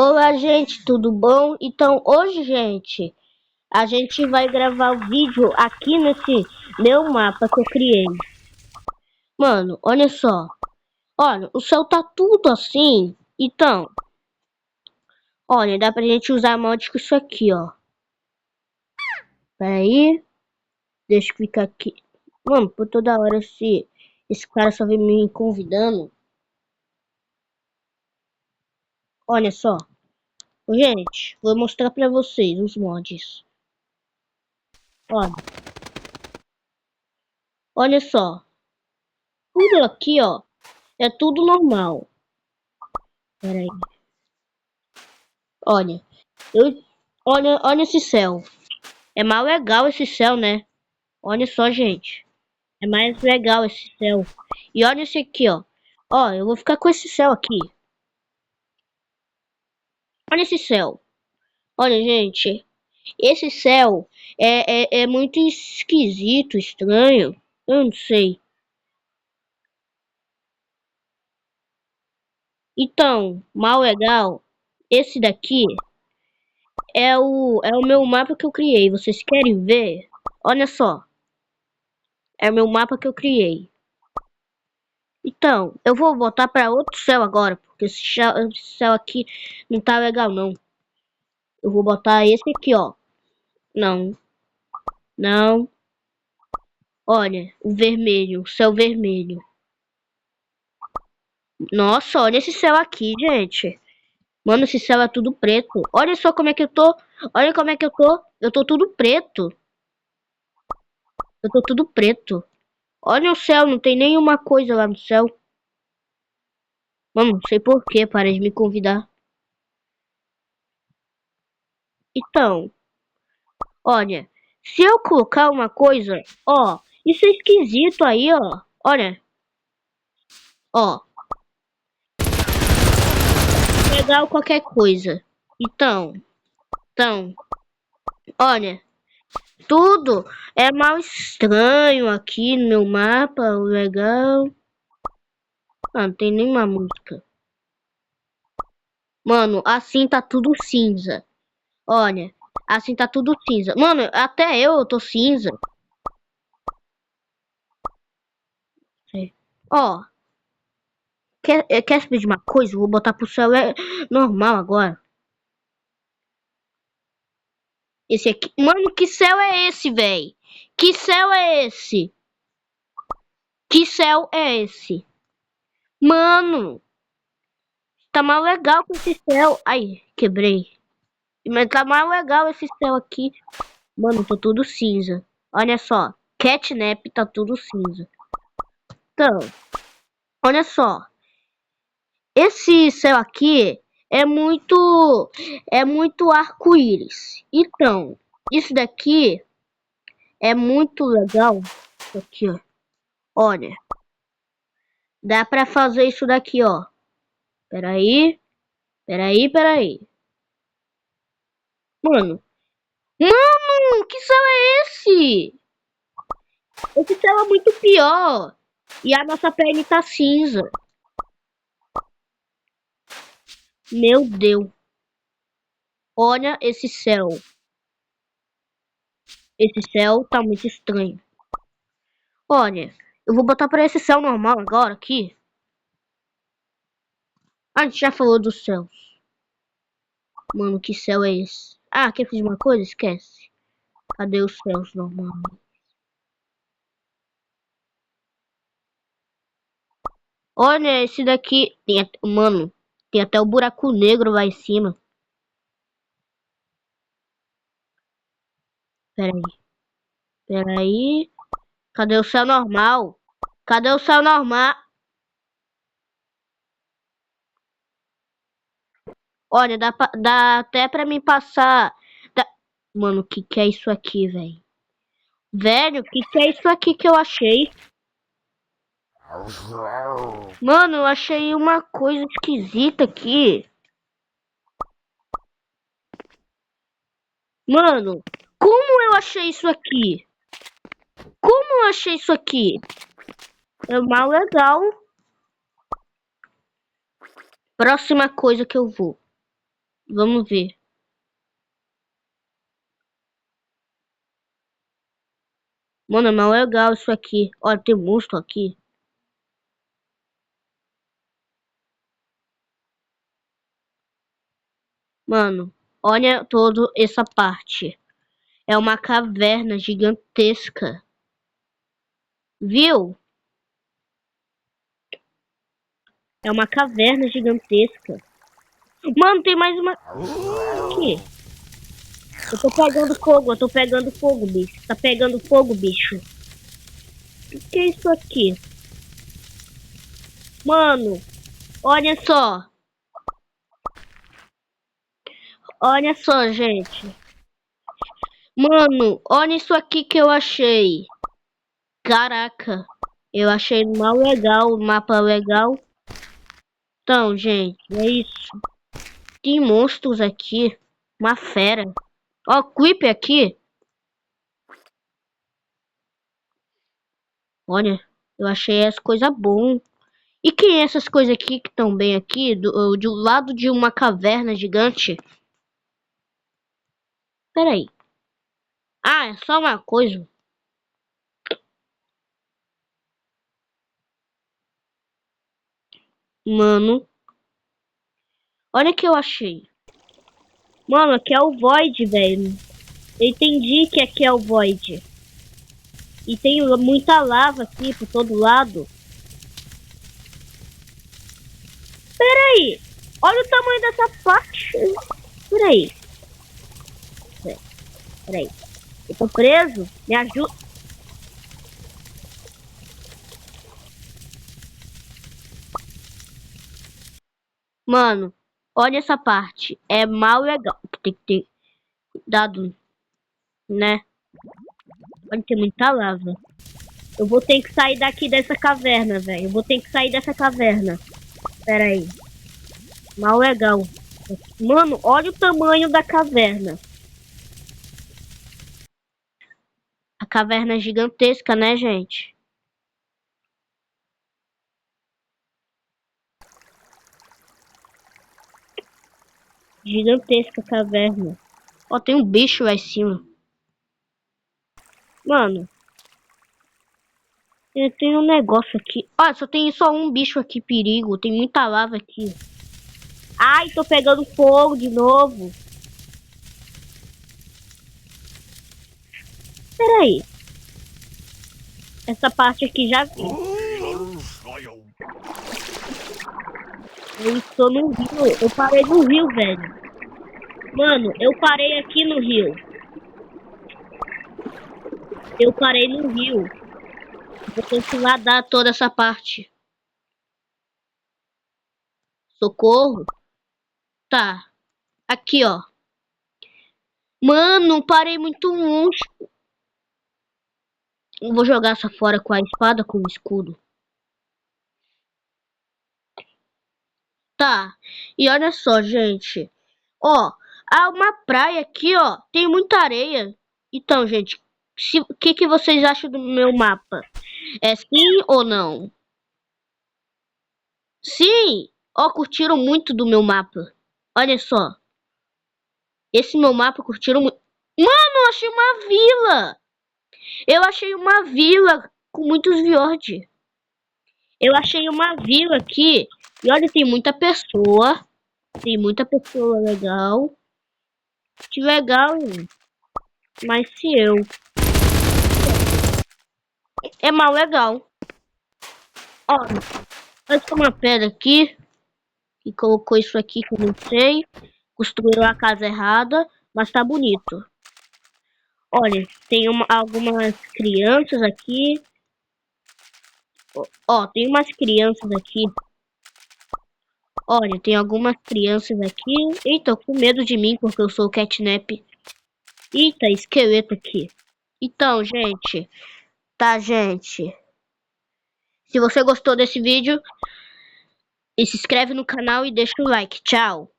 Olá, gente, tudo bom? Então, hoje, gente, a gente vai gravar o vídeo aqui nesse meu mapa que eu criei. Mano, olha só. Olha, o céu tá tudo assim. Então, olha, dá pra gente usar mod com isso aqui, ó. Pera aí, deixa eu ficar aqui. Mano, por toda hora esse cara só vem me convidando. Olha só. Gente, vou mostrar pra vocês os mods. Olha. Olha só. Tudo aqui, ó. É tudo normal. Pera aí. Olha, olha esse céu. É mais legal esse céu, né? Olha só, gente. É mais legal esse céu. E olha esse aqui, ó. Ó, eu vou ficar com esse céu aqui. Olha esse céu. Olha, gente. Esse céu é muito esquisito, estranho. Eu não sei. Então, mal legal. Esse daqui é o meu mapa que eu criei. Vocês querem ver? Olha só. É o meu mapa que eu criei. Então, eu vou botar para outro céu agora, porque esse céu aqui não tá legal não. Eu vou botar esse aqui, ó. Não, não. Olha, o vermelho, o céu vermelho. Nossa, olha esse céu aqui, gente. Mano, esse céu é tudo preto. Olha só como é que eu tô. Olha como é que eu tô. Eu tô tudo preto. Eu tô tudo preto. Olha o céu, não tem nenhuma coisa lá no céu. Mano, não sei por que, para de me convidar. Então, olha, se eu colocar uma coisa, ó, isso é esquisito aí, ó. Olha, ó, legal qualquer coisa. Então, olha, tudo é mal estranho aqui no meu mapa, o legal. Ah, não tem nenhuma música. Mano, assim tá tudo cinza. Olha, assim tá tudo cinza. Mano, até eu tô cinza. Ó, quer saber de uma coisa? Eu vou botar pro céu normal agora. Esse aqui. Mano, que céu é esse, véi? Que céu é esse? Que céu é esse? Mano, tá mais legal com esse céu. Ai, quebrei. Mas tá mais legal esse céu aqui. Mano, tô tudo cinza. Olha só. Catnap tá tudo cinza. Então, olha só. Esse céu aqui é muito. É muito arco-íris. Então, isso daqui é muito legal. Aqui, ó. Olha. Dá pra fazer isso daqui, ó. Peraí. Peraí. Mano. Mano, que céu é esse? Esse céu é muito pior. E a nossa pele tá cinza. Meu Deus. Olha esse céu. Esse céu tá muito estranho. Olha, eu vou botar pra esse céu normal agora aqui. A gente já falou dos céus. Mano, que céu é esse? Ah, quer fazer uma coisa? Esquece. Cadê os céus normais? Olha esse daqui. Mano, tem até o buraco negro lá em cima. Peraí. Peraí. Cadê o céu normal? Cadê o céu normal? Olha, dá até pra mim passar. Mano, o que é isso aqui, velho? Velho, o que é isso aqui que eu achei? Mano, eu achei uma coisa esquisita aqui. Mano, como eu achei isso aqui? Como eu achei isso aqui? É mal legal. Próxima coisa que eu vou. Vamos ver. Mano, é mal legal isso aqui. Olha, tem monstro aqui. Mano, olha toda essa parte. É uma caverna gigantesca. Viu? É uma caverna gigantesca. Mano, tem mais uma... Aqui. Eu tô pegando fogo, bicho. Tá pegando fogo, bicho. O que é isso aqui? Mano, olha só. Olha só, gente. Mano, olha isso aqui que eu achei. Caraca. Eu achei mal legal, o mapa legal. Então, gente, é isso. Tem monstros aqui. Uma fera. Ó, creeper aqui. Olha, eu achei as coisas boas. E quem é essas coisas aqui que estão bem aqui? Do lado de uma caverna gigante? Pera aí. Ah, é só uma coisa. Mano. Olha o que eu achei. Mano, aqui é o Void, velho. Eu entendi que aqui é o Void. E tem muita lava aqui por todo lado. Pera aí. Olha o tamanho dessa parte. Pera aí. Pera aí. Eu tô preso? Me ajuda. Mano, olha essa parte. É mal legal. Tem que ter cuidado, né? Pode ter muita lava. Eu vou ter que sair daqui dessa caverna, velho. Eu vou ter que sair dessa caverna. Pera aí. Mal legal. Mano, olha o tamanho da caverna. A caverna é gigantesca, né, gente? Gigantesca caverna. Ó, tem um bicho lá em cima. Mano. Tem um negócio aqui. Ó, só tem só um bicho aqui, perigo. Tem muita lava aqui. Ai, tô pegando fogo de novo. Pera aí. Essa parte aqui já vi. Eu estou no rio. Eu parei no rio, velho. Mano, eu parei aqui no rio. Eu parei no rio. Vou ter que nadar toda essa parte. Socorro. Tá. Aqui, ó. Mano, parei muito longe. Eu vou jogar essa fora com a espada, com o escudo. Tá. E olha só, gente. Ó, há uma praia aqui, ó. Tem muita areia. Então, gente, o que vocês acham do meu mapa? É sim ou não? Sim! Ó, curtiram muito do meu mapa. Olha só. Esse meu mapa curtiram muito. Mano, eu achei uma vila! Eu achei uma vila com muitos Fjord. Eu achei uma vila aqui. E olha, tem muita pessoa. Tem muita pessoa legal. Que legal, mas se eu. É mal legal. Ó, vai ter uma pedra aqui. Que colocou isso aqui que eu não sei. Construiu a casa errada. Mas tá bonito. Olha, tem algumas crianças aqui. Ó, tem umas crianças aqui. Olha, tem algumas crianças aqui. Eita, com medo de mim porque eu sou o Catnap. Eita, esqueleto aqui. Então, gente. Tá, gente. Se você gostou desse vídeo, se inscreve no canal e deixa o like. Tchau.